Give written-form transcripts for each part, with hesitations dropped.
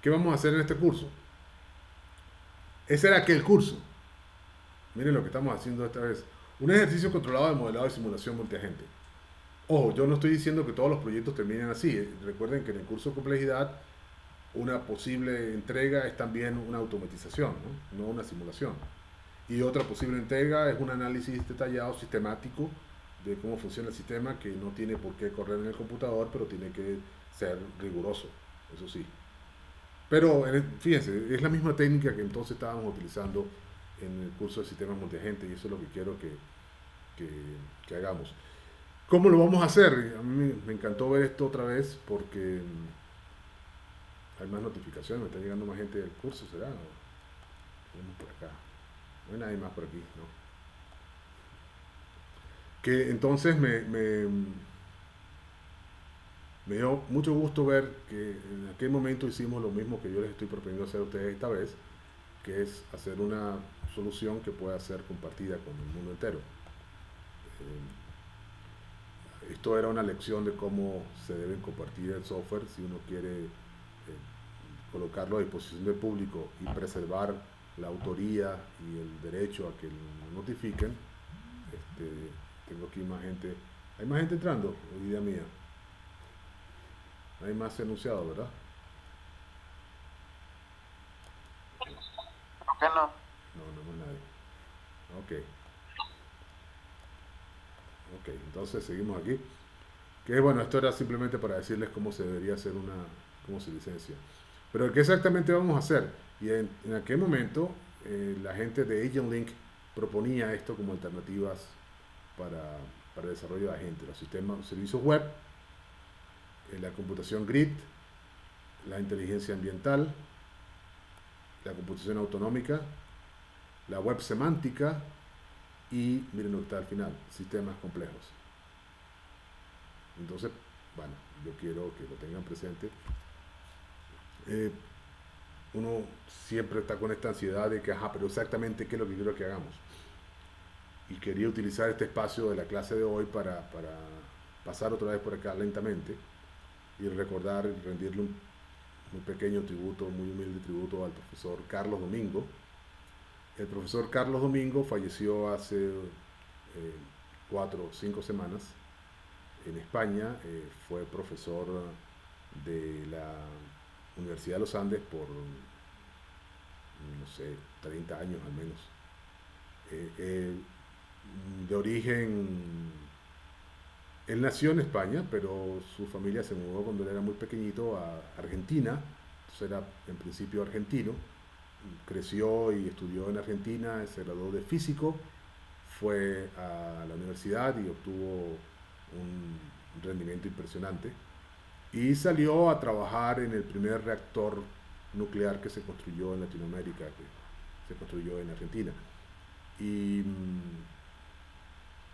¿Qué vamos a hacer en este curso? Ese era aquel curso. Miren lo que estamos haciendo esta vez. Un ejercicio controlado de modelado de simulación multiagente. Ojo, yo no estoy diciendo que todos los proyectos terminen así. Recuerden que en el curso de complejidad una posible entrega es también una automatización, ¿no? No una simulación. Y otra posible entrega es un análisis detallado, sistemático, de cómo funciona el sistema, que no tiene por qué correr en el computador, pero tiene que ser riguroso, eso sí. Pero fíjense, es la misma técnica que entonces estábamos utilizando en el curso de sistemas multiagente y eso es lo que quiero que, que hagamos. ¿Cómo lo vamos a hacer? A mí me encantó ver esto otra vez porque hay más notificaciones, me está llegando más gente del curso, ¿será? Vamos por acá. No hay nadie más por aquí, ¿no? Que entonces me dio mucho gusto ver que en aquel momento hicimos lo mismo que yo les estoy proponiendo hacer a ustedes esta vez, que es hacer una solución que pueda ser compartida con el mundo entero. Esto era una lección de cómo se deben compartir el software si uno quiere colocarlo a disposición del público y preservar la autoría y el derecho a que lo notifiquen. Tengo aquí más gente. Hay más gente entrando, hoy día mía. Hay más enunciados, ¿verdad? ¿Por qué no? No, no más nadie. Ok, ok. Entonces seguimos aquí. Que bueno, esto era simplemente para decirles cómo se debería hacer cómo se licencia. Pero ¿qué exactamente vamos a hacer? Y en aquel momento la gente de Agent Link proponía esto como alternativas para, para el desarrollo de agentes, los sistemas, los servicios web, la computación grid, la inteligencia ambiental, la computación autonómica, la web semántica y miren lo que está al final, sistemas complejos. Entonces, bueno, yo quiero que lo tengan presente. Eh, Uno siempre está con esta ansiedad de que, ajá, pero exactamente qué es lo que quiero que hagamos. Y quería utilizar este espacio de la clase de hoy para pasar otra vez por acá lentamente y recordar y rendirle un pequeño tributo, muy humilde tributo al profesor Carlos Domingo. El profesor Carlos Domingo falleció hace 4 o 5 semanas en España. Fue profesor de la Universidad de los Andes por, no sé, 30 años al menos. Eh, eh, de origen, él nació en España, pero su familia se mudó cuando él era muy pequeñito a Argentina, entonces era en principio argentino, creció y estudió en Argentina, se graduó de físico, fue a la universidad y obtuvo un rendimiento impresionante y salió a trabajar en el primer reactor nuclear que se construyó en Latinoamérica, que se construyó en Argentina. Y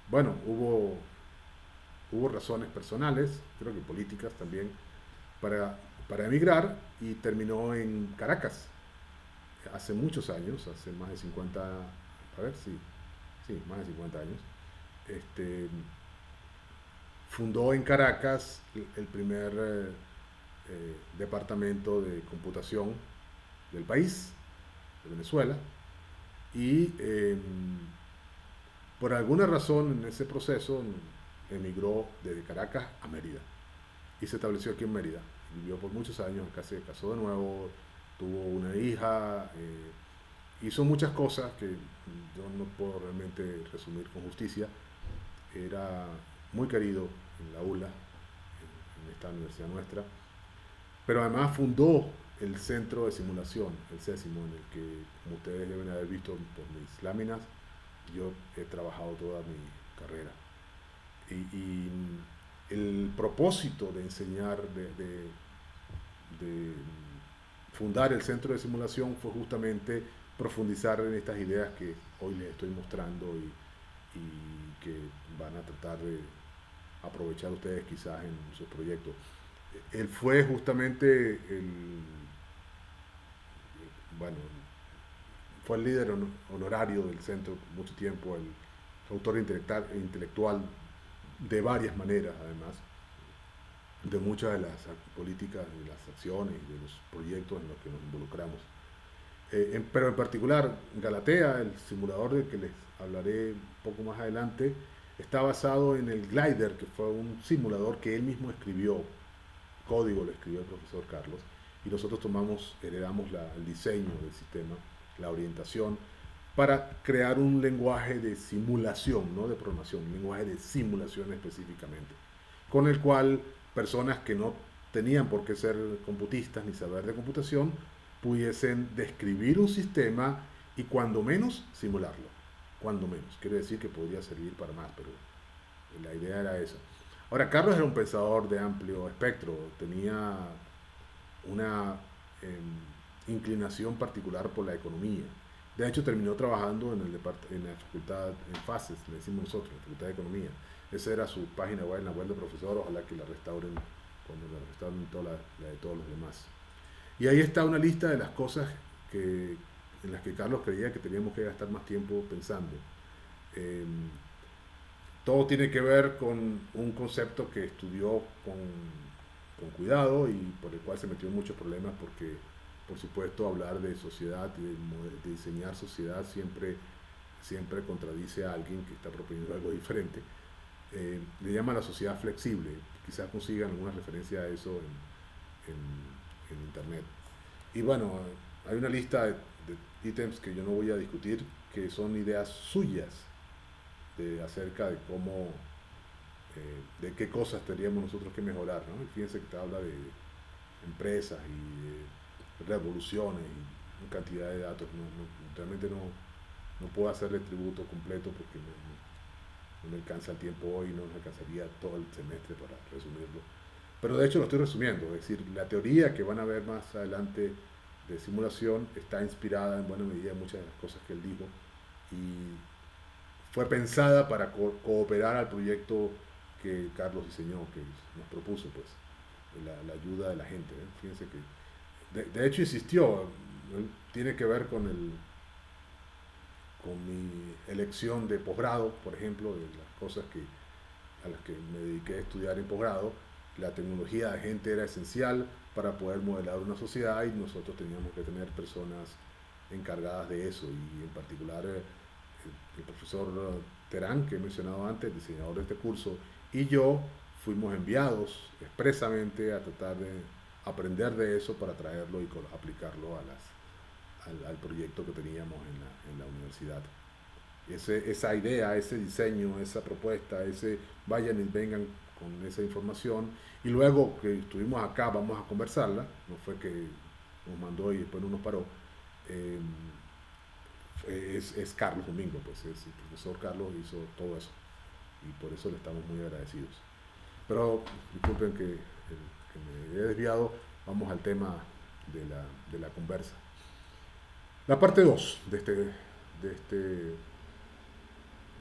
bueno, hubo razones personales, creo que políticas también, para emigrar y terminó en Caracas hace muchos años, hace más de 50, a ver, sí, más de 50 años. Este, Fundó en Caracas el primer departamento de computación del país, de Venezuela, y por alguna razón en ese proceso emigró desde Caracas a Mérida y se estableció aquí en Mérida. Vivió por muchos años, acá se casó de nuevo, tuvo una hija, hizo muchas cosas que yo no puedo realmente resumir con justicia. Era muy querido en la ULA, en esta universidad nuestra, pero además fundó el centro de simulación, el CESIMO, en el que, como ustedes deben haber visto por mis láminas, yo he trabajado toda mi carrera. Y el propósito de enseñar, de fundar el centro de simulación fue justamente profundizar en estas ideas que hoy les estoy mostrando y que van a tratar de aprovechar ustedes quizás en sus proyectos. Él fue justamente bueno, fue el líder honorario del centro por mucho tiempo, el autor intelectual de varias maneras además. de muchas de las políticas, de las acciones y de los proyectos en los que nos involucramos. Pero en particular, Galatea, el simulador del que les hablaré un poco más adelante, está basado en el Glider, que fue un simulador que él mismo escribió, código lo escribió el profesor Carlos, y nosotros heredamos el diseño del sistema, la orientación, para crear un lenguaje de simulación, no de programación, un lenguaje de simulación específicamente, con el cual personas que no tenían por qué ser computistas ni saber de computación pudiesen describir un sistema y cuando menos simularlo. Cuando menos. Quiere decir que podría servir para más, pero la idea era esa. Ahora, Carlos era un pensador de amplio espectro, tenía una inclinación particular por la economía. De hecho, terminó trabajando en la facultad, en FACES, le decimos nosotros, la Facultad de Economía. Esa era su página web, en la web de profesor, ojalá que la restauren cuando la restauren la de todos los demás. Y ahí está una lista de las cosas en las que Carlos creía que teníamos que gastar más tiempo pensando. Eh, Todo tiene que ver con un concepto que estudió con cuidado y por el cual se metió en muchos problemas porque, por supuesto, hablar de sociedad, de diseñar sociedad siempre contradice a alguien que está proponiendo algo diferente. Le llama la sociedad flexible. Quizás consigan alguna referencia a eso en internet. Y bueno, hay una lista de ítems que yo no voy a discutir, que son ideas suyas acerca de cómo, de qué cosas tendríamos nosotros que mejorar, ¿no? Y fíjense que te habla de empresas y de revoluciones y una cantidad de datos. Realmente no puedo hacerle tributo completo porque no me alcanza el tiempo hoy, no me alcanzaría todo el semestre para resumirlo. Pero de hecho lo estoy resumiendo, es decir, la teoría que van a ver más adelante de simulación está inspirada en buena medida en muchas de las cosas que él dijo y fue pensada para cooperar al proyecto que Carlos diseñó, que nos propuso, pues, la ayuda de la gente. Fíjense que, de hecho, insistió, tiene que ver con mi elección de posgrado, por ejemplo, de las cosas a las que me dediqué a estudiar en posgrado. La tecnología de gente era esencial para poder modelar una sociedad y nosotros teníamos que tener personas encargadas de eso y en particular el profesor Terán, que he mencionado antes, el diseñador de este curso, y yo fuimos enviados expresamente a tratar de aprender de eso para traerlo y aplicarlo al proyecto que teníamos en la universidad. Esa idea, ese diseño, esa propuesta, ese vayan y vengan con esa información, y luego que estuvimos acá vamos a conversarla, no fue que nos mandó y después no nos paró, eh, es Carlos Domingo, pues el profesor Carlos hizo todo eso y por eso le estamos muy agradecidos. Pero disculpen que me he desviado, vamos al tema de la conversa. La parte 2 de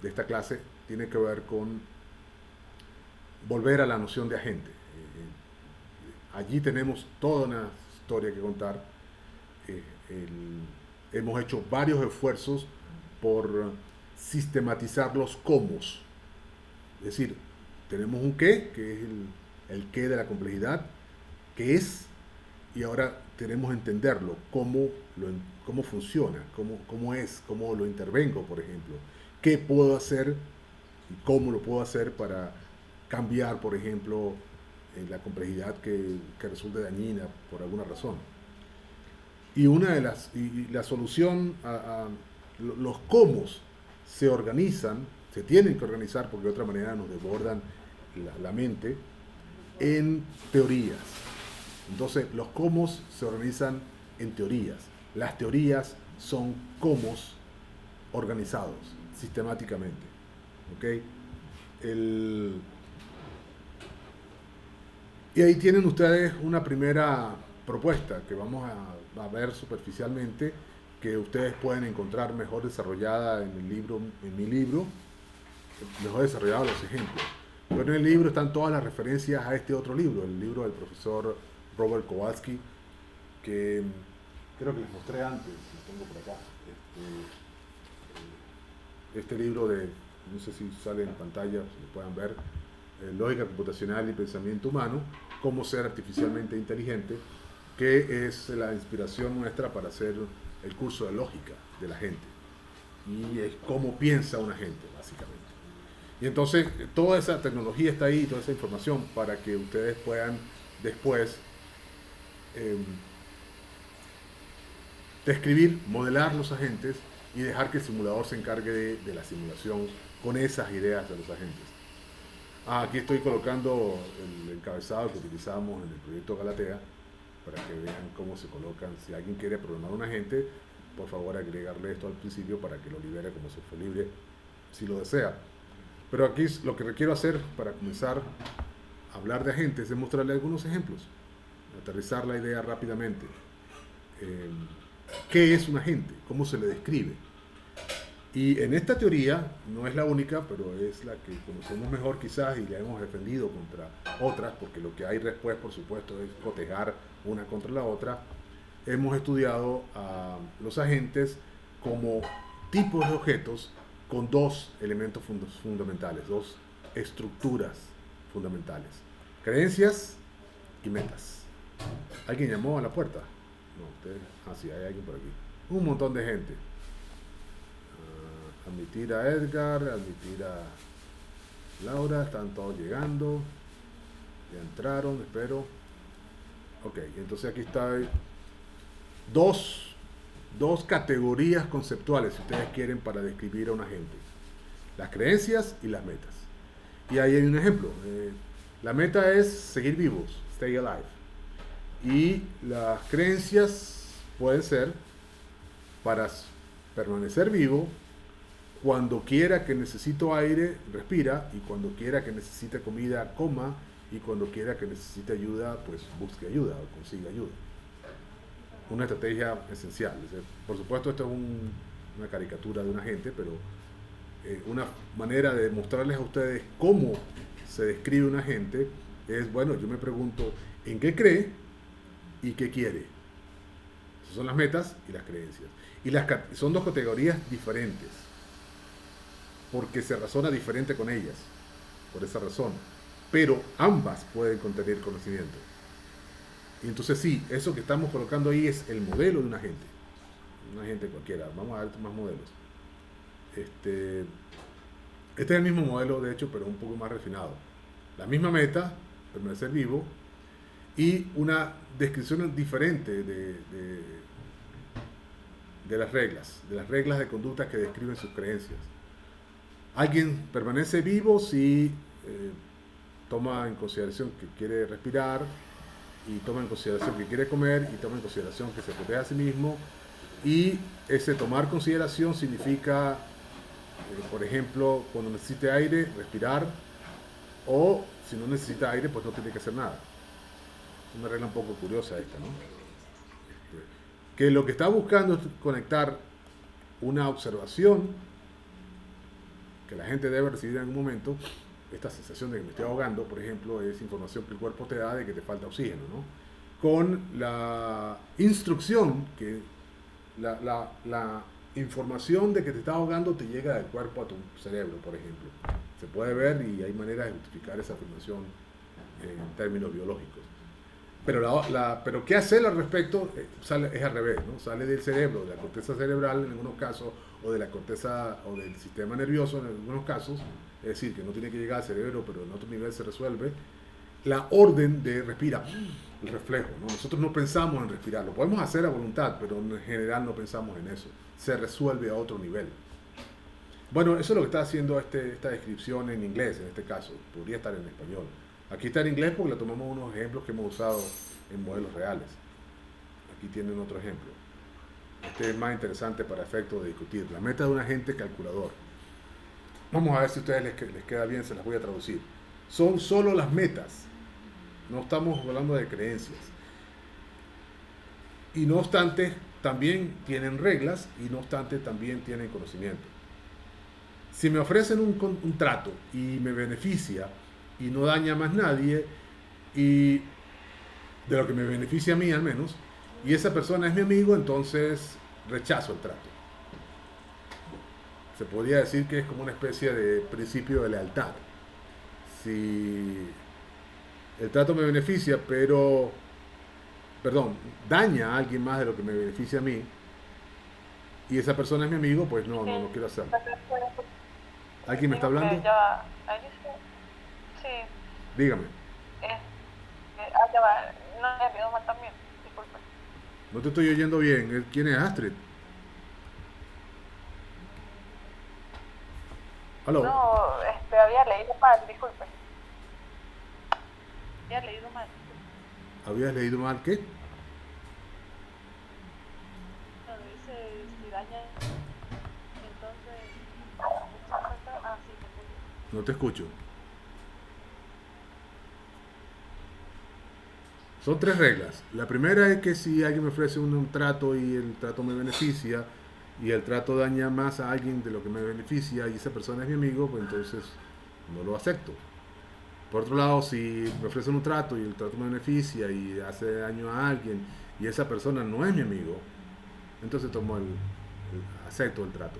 esta clase tiene que ver con volver a la noción de agente. Allí tenemos toda una historia que contar. Eh, Hemos hecho varios esfuerzos por sistematizar los cómo. Es decir, tenemos un qué, que es el qué de la complejidad, qué es, y ahora tenemos que entenderlo, cómo funciona, cómo es, cómo lo intervengo, por ejemplo, qué puedo hacer y cómo lo puedo hacer para cambiar, por ejemplo, la complejidad que resulte dañina por alguna razón. Y la solución los cómo se organizan, se tienen que organizar porque de otra manera nos desbordan la mente en teorías. Entonces los cómo se organizan en teorías. Las teorías son cómo organizados sistemáticamente. ¿Okay? Y ahí tienen ustedes una primera propuesta que vamos a ver superficialmente, que ustedes pueden encontrar mejor desarrollada en mi libro, mejor desarrollados los ejemplos. Pero en el libro están todas las referencias a este otro libro, el libro del profesor Robert Kowalski, que creo que les mostré antes, lo tengo por acá. Este libro no sé si sale en pantalla, si lo puedan ver, lógica computacional y pensamiento humano, cómo ser artificialmente inteligente, que es la inspiración nuestra para hacer el curso de lógica de la gente. Y es cómo piensa una gente, básicamente. Y entonces toda esa tecnología está ahí, toda esa información, para que ustedes puedan después describir, modelar los agentes y dejar que el simulador se encargue de la simulación con esas ideas de los agentes. Aquí estoy colocando el encabezado que utilizamos en el proyecto Galatea para que vean cómo se colocan. Si alguien quiere programar un agente, por favor agregarle esto al principio para que lo libere como software libre si lo desea. Pero aquí lo que quiero hacer para comenzar a hablar de agentes es mostrarle algunos ejemplos, aterrizar la idea rápidamente. ¿Qué es un agente? ¿Cómo se le describe? Y en esta teoría, no es la única, pero es la que conocemos mejor quizás y la hemos defendido contra otras, porque lo que hay después, por supuesto, es cotejar una contra la otra. Hemos estudiado a los agentes como tipos de objetos con dos elementos fundamentales, dos estructuras fundamentales: creencias y metas. ¿Alguien llamó a la puerta? No, ustedes. Sí, hay alguien por aquí. Un montón de gente. Admitir a Edgar, admitir a Laura, están todos llegando. Ya entraron, espero. Ok, entonces aquí está dos categorías conceptuales, si ustedes quieren, para describir a un agente: las creencias y las metas. Y ahí hay un ejemplo. La meta es seguir vivos, stay alive. Y las creencias pueden ser para permanecer vivo. Cuando quiera que necesito aire, respira, y cuando quiera que necesite comida, coma, y cuando quiera que necesite ayuda, pues busque ayuda o consiga ayuda. Una estrategia esencial. Por supuesto, esto es una caricatura de un agente, pero una manera de mostrarles a ustedes cómo se describe un agente es, bueno, yo me pregunto en qué cree y qué quiere. Esas son las metas y las creencias. Y son dos categorías diferentes, porque se razona diferente con ellas, por esa razón. Pero ambas pueden contener conocimiento. Y entonces sí, eso que estamos colocando ahí es el modelo de un agente cualquiera. Vamos a ver más modelos. Este es el mismo modelo, de hecho, pero un poco más refinado. La misma meta, permanecer vivo, y una descripción diferente de las reglas de conducta que describen sus creencias. Alguien permanece vivo si toma en consideración que quiere respirar, y toma en consideración que quiere comer, y toma en consideración que se protege a sí mismo. Y ese tomar consideración significa, por ejemplo, cuando necesite aire, respirar, o si no necesita aire, pues no tiene que hacer nada. Es una regla un poco curiosa esta, ¿no? Que lo que está buscando es conectar una observación que la gente debe recibir en algún momento. Esta sensación de que me estoy ahogando, por ejemplo, es información que el cuerpo te da de que te falta oxígeno, ¿no? Con la instrucción que la información de que te estás ahogando te llega del cuerpo a tu cerebro, por ejemplo. Se puede ver y hay maneras de justificar esa afirmación en términos biológicos. Pero ¿qué hacer al respecto? Es al revés, ¿no? Sale del cerebro, de la corteza cerebral en algunos casos, o de la corteza o del sistema nervioso en algunos casos. Es decir, que no tiene que llegar al cerebro, pero en otro nivel se resuelve la orden de respirar, el reflejo, ¿no? Nosotros no pensamos en respirar, lo podemos hacer a voluntad, pero en general no pensamos en eso. Se resuelve a otro nivel. Bueno, eso es lo que está haciendo esta descripción en inglés, en este caso. Podría estar en español. Aquí está en inglés porque le tomamos unos ejemplos que hemos usado en modelos reales. Aquí tienen otro ejemplo. Este es más interesante para efectos de discutir. La meta de un agente calculador. Vamos a ver si a ustedes les queda bien, se las voy a traducir. Son solo las metas. No estamos hablando de creencias. Y no obstante, también tienen reglas, y no obstante, también tienen conocimiento. Si me ofrecen un trato y me beneficia y no daña a más nadie, y de lo que me beneficia a mí al menos, y esa persona es mi amigo, entonces rechazo el trato. Se podría decir que es como una especie de principio de lealtad. si el trato me beneficia, pero, perdón, daña a alguien más de lo que me beneficia a mí, y esa persona es mi amigo, pues Es no, no, que no quiero hacerlo. ¿Alguien me está digo que hablando? ya va. Ahí dice, sí, Dígame. es, ya va. No he leído mal también, disculpe. No te estoy oyendo bien. ¿Quién es Astrid? ¿Aló? No, había leído mal, disculpe. Había leído mal, disculpe. ¿Habías leído mal qué? No, dice si daña, entonces, muchas cosas. Ah, sí, te escucho. No te escucho. Son tres reglas. La primera es que si alguien me ofrece un trato y el trato me beneficia y el trato daña más a alguien de lo que me beneficia y esa persona es mi amigo, pues entonces no lo acepto. Por otro lado, si me ofrecen un trato y el trato me beneficia y hace daño a alguien y esa persona no es mi amigo, entonces acepto el trato.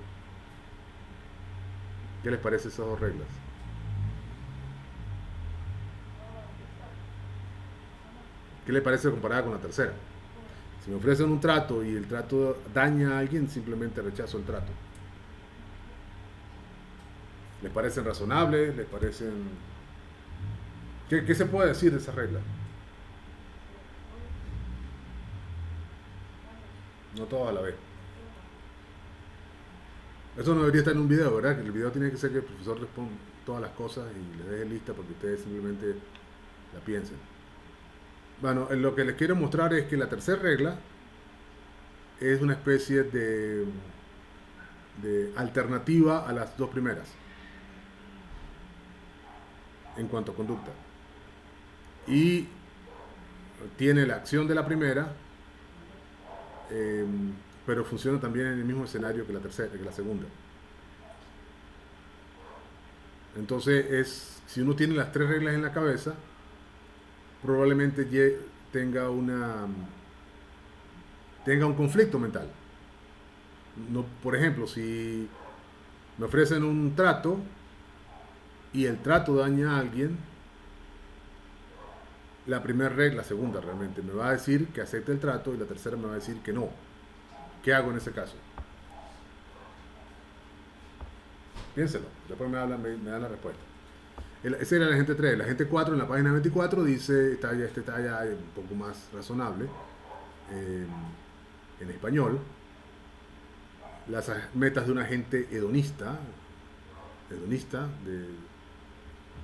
¿Qué les parece esas dos reglas? ¿Qué les parece comparada con la tercera? Si me ofrecen un trato y el trato daña a alguien, simplemente rechazo el trato. ¿Les parecen razonables? ¿Les parecen... ¿Qué se puede decir de esa regla? No todo a la vez. Eso no debería estar en un video, ¿verdad? Que el video tiene que ser que el profesor responda todas las cosas y le deje lista porque ustedes simplemente la piensen. Bueno, lo que les quiero mostrar es que la tercera regla es una especie de alternativa a las dos primeras en cuanto a conducta. Y tiene la acción de la primera, eh, pero funciona también en el mismo escenario que la tercera, que la segunda. Entonces si uno tiene las tres reglas en la cabeza, probablemente tenga tenga un conflicto mental. No, por ejemplo, si me ofrecen un trato y el trato daña a alguien, la primera regla, la segunda realmente, me va a decir que acepte el trato y la tercera me va a decir que no. ¿Qué hago en ese caso? Piénselo, después me dan la respuesta. Ese era la gente 3. La gente 4 en la página 24 dice, está ya un poco más razonable, eh, en español. Las metas de un agente hedonista,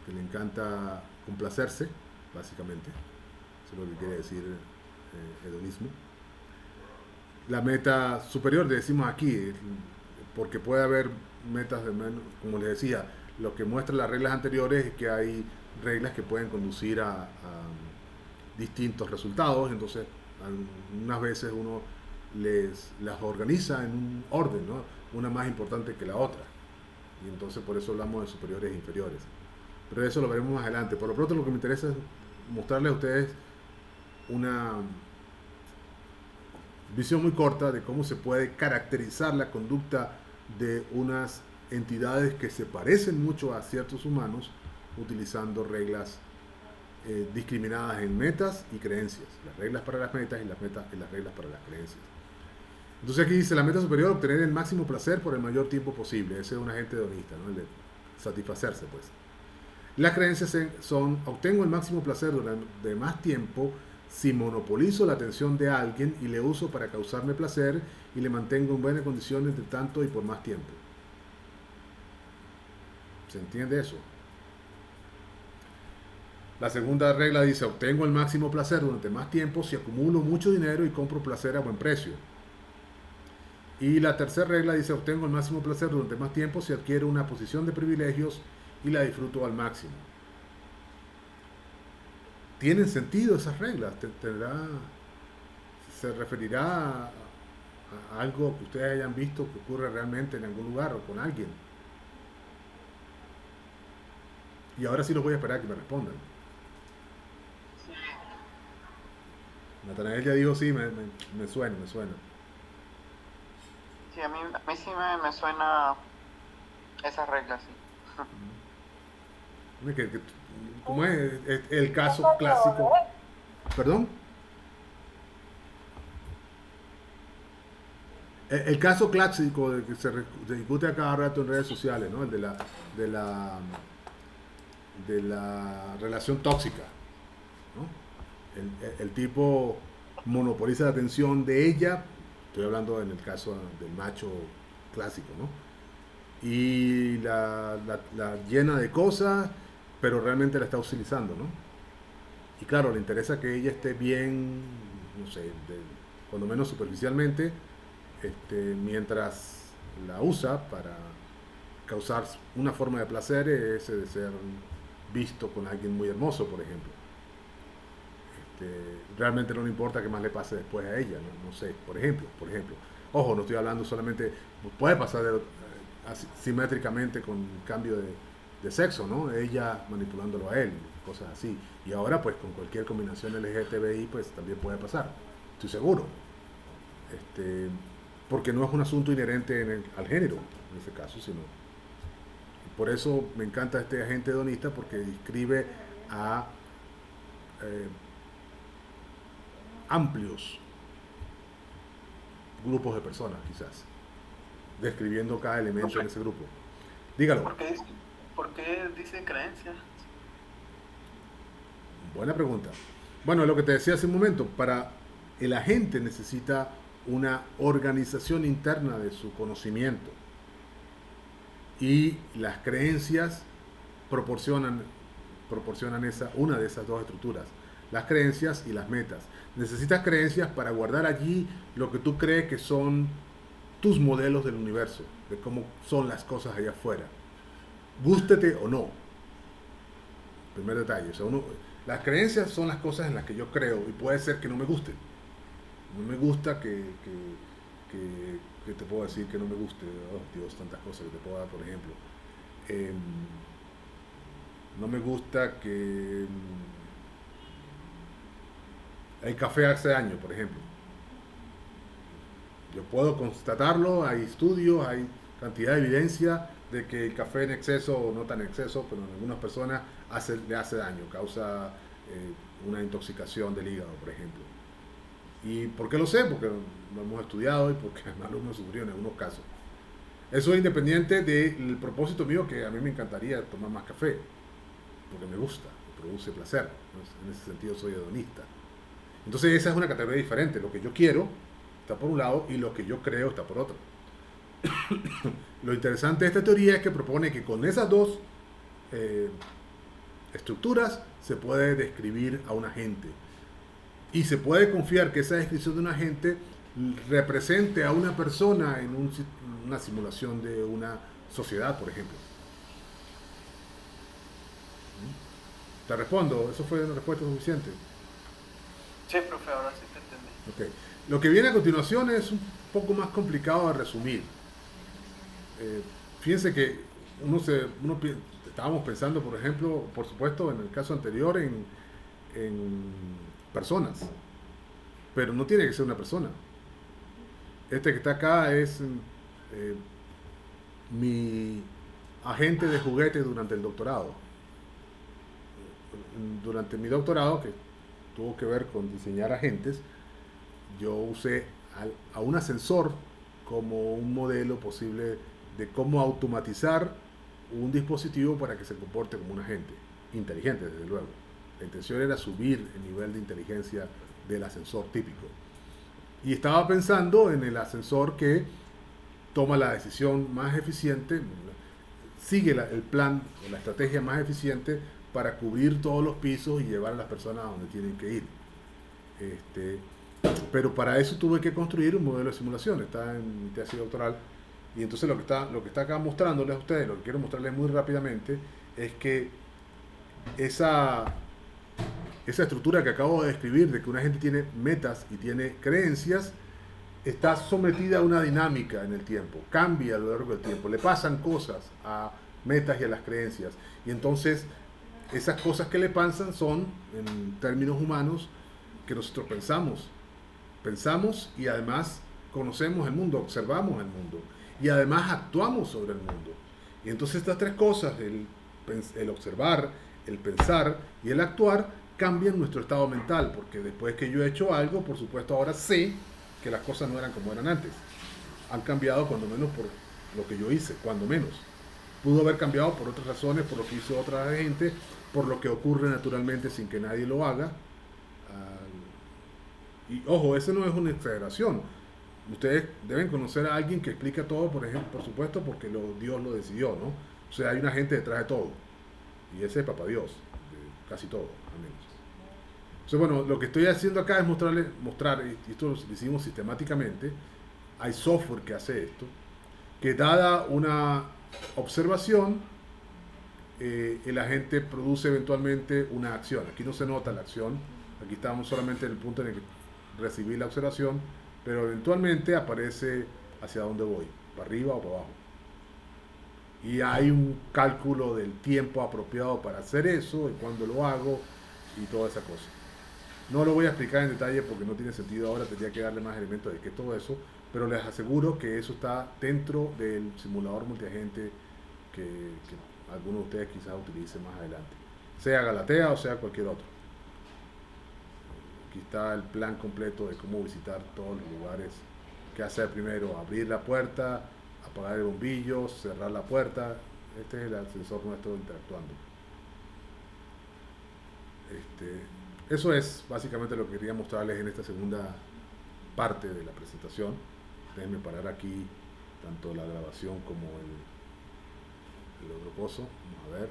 que le encanta complacerse, básicamente. Eso es lo que quiere decir hedonismo. La meta superior, le decimos aquí, porque puede haber metas de menos, como les decía, lo que muestra las reglas anteriores es que hay reglas que pueden conducir a distintos resultados, entonces unas veces uno las organiza en un orden, ¿no? Una más importante que la otra, y entonces por eso hablamos de superiores e inferiores. Pero eso lo veremos más adelante. Por lo pronto lo que me interesa es mostrarles a ustedes una visión muy corta de cómo se puede caracterizar la conducta de unas entidades que se parecen mucho a ciertos humanos utilizando reglas discriminadas en metas y creencias. Las reglas para las metas y las reglas para las creencias. Entonces aquí dice la meta superior, obtener el máximo placer por el mayor tiempo posible. Ese es un agente hedonista, ¿no? El de satisfacerse, pues. Las creencias son, obtengo el máximo placer durante más tiempo si monopolizo la atención de alguien y le uso para causarme placer y le mantengo en buenas condiciones de tanto y por más tiempo. ¿Se entiende eso? La segunda regla dice, obtengo el máximo placer durante más tiempo si acumulo mucho dinero y compro placer a buen precio. Y la tercera regla dice, obtengo el máximo placer durante más tiempo si adquiero una posición de privilegios y la disfruto al máximo. ¿Tienen sentido esas reglas? ¿Se referirá a algo que ustedes hayan visto que ocurre realmente en algún lugar o con alguien? Y ahora sí los voy a esperar a que me respondan. Sí, Natanael ya dijo sí, me suena, me suena. sí, a mí sí me suena esas reglas, sí. Que ¿cómo es el caso Como clásico? ¿Perdón? El caso clásico de que se discute a cada rato en redes sociales, ¿no? El de la, de la relación tóxica, ¿no? El tipo monopoliza la atención de ella, estoy hablando en el caso del macho clásico, ¿no? Y la llena de cosas, pero realmente la está utilizando, ¿no? Y claro, le interesa que ella esté bien, no sé, cuando menos superficialmente, mientras la usa para causar una forma de placer, ese de ser visto con alguien muy hermoso, por ejemplo. Realmente no le importa qué más le pase después a ella, no, no sé, por ejemplo. Ojo, no estoy hablando solamente, puede pasar simétricamente con cambio de sexo, ¿no? Ella manipulándolo a él, cosas así. Y ahora pues con cualquier combinación LGTBI pues también puede pasar, estoy seguro. Este, porque no es un asunto inherente al género, en ese caso, sino... Por eso me encanta este agente hedonista porque describe a eh, amplios grupos de personas, quizás, describiendo cada elemento en ese grupo. Dígalo. ¿Por qué dice creencias? Buena pregunta. Bueno, lo que te decía hace un momento, para el agente necesita una organización interna de su conocimiento y las creencias proporcionan, una de esas dos estructuras, las creencias y las metas. Necesitas creencias para guardar allí lo que tú crees que son tus modelos del universo, de cómo son las cosas allá afuera, gústete o no. Primer detalle, o sea, las creencias son las cosas en las que yo creo y puede ser que no me gusten. No me gusta que te puedo decir que no me guste. Oh, Dios, tantas cosas que te puedo dar, por ejemplo. Eh, no me gusta que el café hace daño, por ejemplo. Yo puedo constatarlo, hay estudios, hay cantidad de evidencia de que el café en exceso o no tan en exceso, pero en algunas personas le hace daño, causa una intoxicación del hígado, por ejemplo. ¿Y por qué lo sé? Porque lo hemos estudiado y porque además lo hemos sufrido en algunos casos. Eso es independiente del propósito mío, que a mí me encantaría tomar más café, porque me gusta, me produce placer. En ese sentido soy hedonista. Entonces esa es una categoría diferente. Lo que yo quiero está por un lado y lo que yo creo está por otro. Lo interesante de esta teoría es que propone que con esas dos eh, estructuras se puede describir a un agente. Y se puede confiar que esa descripción de un agente represente a una persona en una simulación de una sociedad, por ejemplo. Te respondo, eso fue una respuesta suficiente. Sí, profe, ahora sí te entendí. Okay. Lo que viene a continuación es un poco más complicado de resumir. Fíjense que estábamos pensando, por ejemplo, por supuesto, en el caso anterior, en personas, pero no tiene que ser una persona. Este que está acá es mi agente de juguete durante el doctorado. Durante mi doctorado, que tuvo que ver con diseñar agentes, yo usé a un ascensor como un modelo posible de cómo automatizar un dispositivo para que se comporte como un agente inteligente, desde luego. La intención era subir el nivel de inteligencia del ascensor típico. Y estaba pensando en el ascensor que toma la decisión más eficiente, sigue el plan o la estrategia más eficiente para cubrir todos los pisos y llevar a las personas a donde tienen que ir. Pero para eso tuve que construir un modelo de simulación. Está en mi tesis doctoral. Y entonces lo que está acá mostrándoles a ustedes, lo que quiero mostrarles muy rápidamente, es que esa estructura que acabo de describir, de que una gente tiene metas y tiene creencias, está sometida a una dinámica en el tiempo, cambia a lo largo del tiempo, le pasan cosas a metas y a las creencias. Y entonces esas cosas que le pasan son, en términos humanos, que nosotros pensamos y además conocemos el mundo, observamos el mundo y además actuamos sobre el mundo. Y entonces estas tres cosas, el observar, el pensar y el actuar cambian nuestro estado mental, porque después que yo he hecho algo, por supuesto ahora sé que las cosas no eran como eran antes. Han cambiado cuando menos por lo que yo hice, cuando menos. Pudo haber cambiado por otras razones, por lo que hizo otra gente, por lo que ocurre naturalmente sin que nadie lo haga. Y ojo, eso no es una exageración. Ustedes deben conocer a alguien que explica todo, por ejemplo, por supuesto, porque Dios lo decidió, ¿no? O sea, hay una gente detrás de todo. Y ese es Papá Dios, de casi todo, al menos. Entonces, bueno, lo que estoy haciendo acá es mostrar, y esto lo hicimos sistemáticamente, hay software que hace esto, que dada una observación, el agente produce eventualmente una acción. Aquí no se nota la acción, aquí estamos solamente en el punto en el que recibí la observación, pero eventualmente aparece hacia dónde voy, para arriba o para abajo. Y hay un cálculo del tiempo apropiado para hacer eso, y cuándo lo hago, y toda esa cosa. No lo voy a explicar en detalle porque no tiene sentido ahora, tendría que darle más elementos de qué es todo eso, pero les aseguro que eso está dentro del simulador multiagente que alguno de ustedes quizás utilice más adelante, sea Galatea o sea cualquier otro. Aquí está el plan completo de cómo visitar todos los lugares. ¿Qué hacer primero? Abrir la puerta, apagar el bombillo, cerrar la puerta. Este es el sensor nuestro interactuando. Eso es básicamente lo que quería mostrarles en esta segunda parte de la presentación. Déjenme parar aquí tanto la grabación como el otro coso. Vamos a ver.